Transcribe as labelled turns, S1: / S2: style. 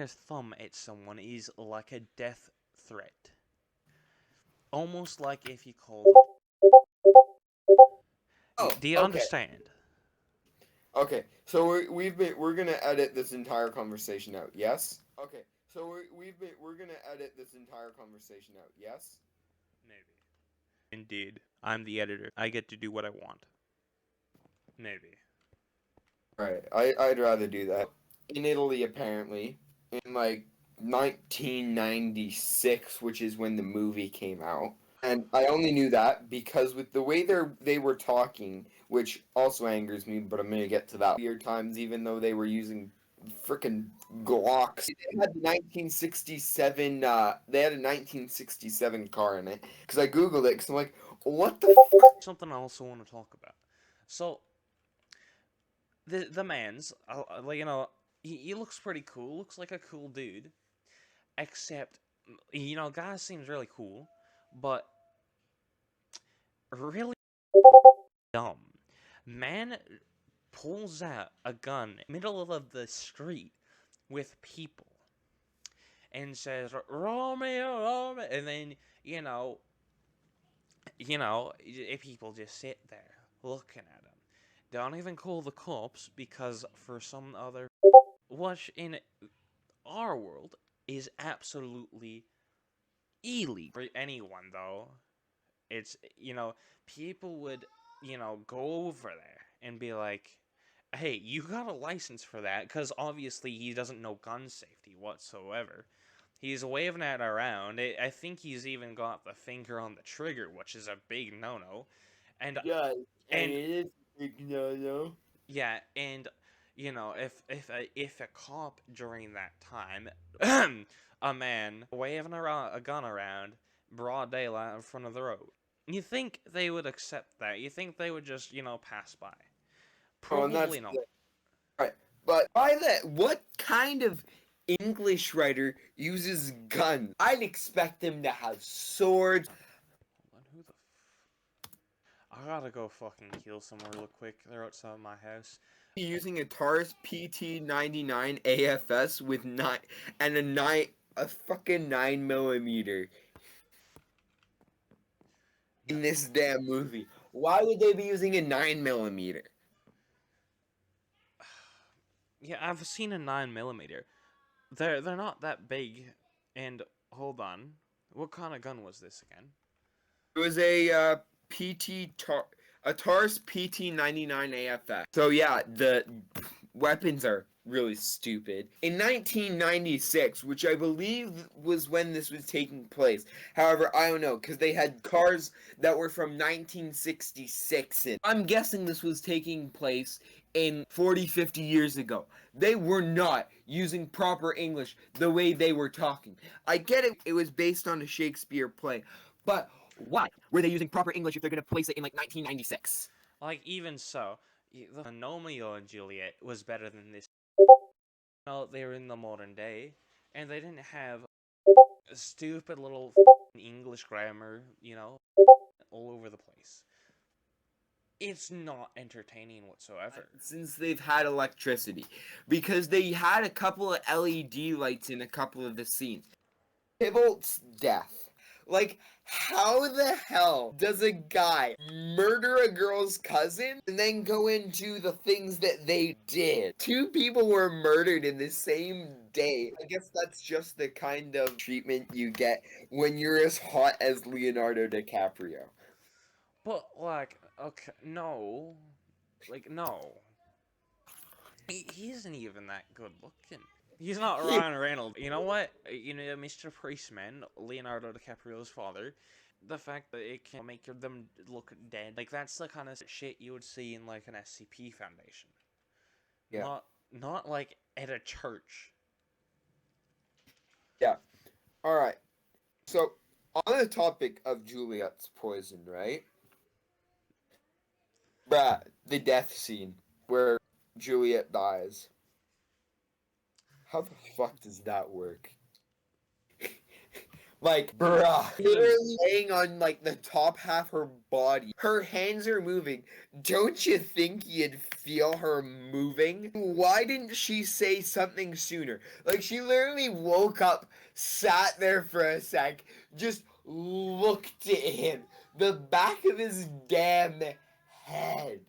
S1: your thumb at someone is like a death threat. Almost like if you called.
S2: Oh,
S1: Do you
S2: okay.
S1: understand?
S2: Okay. So we're gonna edit this entire conversation out. Yes. Okay. So we're gonna edit this entire conversation out. Yes.
S1: Maybe. Indeed. I'm the editor. I get to do what I want. Maybe.
S2: Right. I'd rather do that. In Italy, apparently, in like 1996, which is when the movie came out. And I only knew that because with the way they were talking, which also angers me, but I'm gonna get to that. Weird times, even though they were using freaking Glocks. They had the 1967. They had a 1967 car in it. Because I googled it. Because I'm like, what the fuck?
S1: Something I also want to talk about. So, the man's, like, he looks pretty cool. Looks like a cool dude. Except, guy seems really cool, but really dumb. Man pulls out a gun middle of the street with people and says Romeo, Romeo, and then you know, people just sit there looking at him. Don't even call the cops because for some other what in our world is absolutely illegal for anyone though. It's people would go over there and be like, hey, you got a license for that? Because obviously he doesn't know gun safety whatsoever. He's waving it around. I think he's even got the finger on the trigger, which is a big no-no. And
S2: Yeah, and
S1: and
S2: it is, no.
S1: yeah, and if a cop during that time, a man waving around a gun around broad daylight in front of the road, you think they would accept that? You think they would just pass by?
S2: Oh, and
S1: Probably not.
S2: right. But by that, what kind of English writer uses guns? I'd expect them to have swords.
S1: Hold on, who the? I gotta go fucking kill someone real quick. They're outside my house.
S2: Using a Taurus PT-99 AFS with a fucking 9 millimeter
S1: No,
S2: in this damn movie. Why would they be using a 9 millimeter?
S1: yeah, I've seen a 9 millimeter. They're not that big. And hold on, what kind of gun was this again?
S2: It was a a Taurus PT-99 AFX. So yeah, the weapons are really stupid. In 1996, which I believe was when this was taking place. However, I don't know because they had cars that were from 1966 and I'm guessing this was taking place in 40, 50 years ago. They were not using proper English the way they were talking. I get it, it was based on a Shakespeare play, but why were they using proper English if they're going to place it in like 1996?
S1: Like, even so, the Romeo and Juliet was better than this. No, they were in the modern day, and they didn't have a stupid little English grammar, all over the place. It's not entertaining whatsoever.
S2: Since they've had electricity, because they had a couple of LED lights in a couple of the scenes. Tybalt's death. Like, how the hell does a guy murder a girl's cousin and then go into the things that they did? Two people were murdered in the same day. I guess that's just the kind of treatment you get when you're as hot as Leonardo DiCaprio.
S1: But, like, okay, no. Like, no. He isn't even that good looking. He's not Ryan Reynolds. You know what? Mr. Priestman, Leonardo DiCaprio's father, the fact that it can make them look dead, like, that's the kind of shit you would see in, like, an SCP Foundation.
S2: Yeah.
S1: Not like at a church.
S2: Yeah. All right. So, on the topic of Juliet's poison, right? Bruh, the death scene where Juliet dies. How the fuck does that work? Like, bruh. Literally laying on, like, the top half of her body. Her hands are moving. Don't you think you'd feel her moving? Why didn't she say something sooner? Like, she literally woke up, sat there for a sec, just looked at him. The back of his damn head.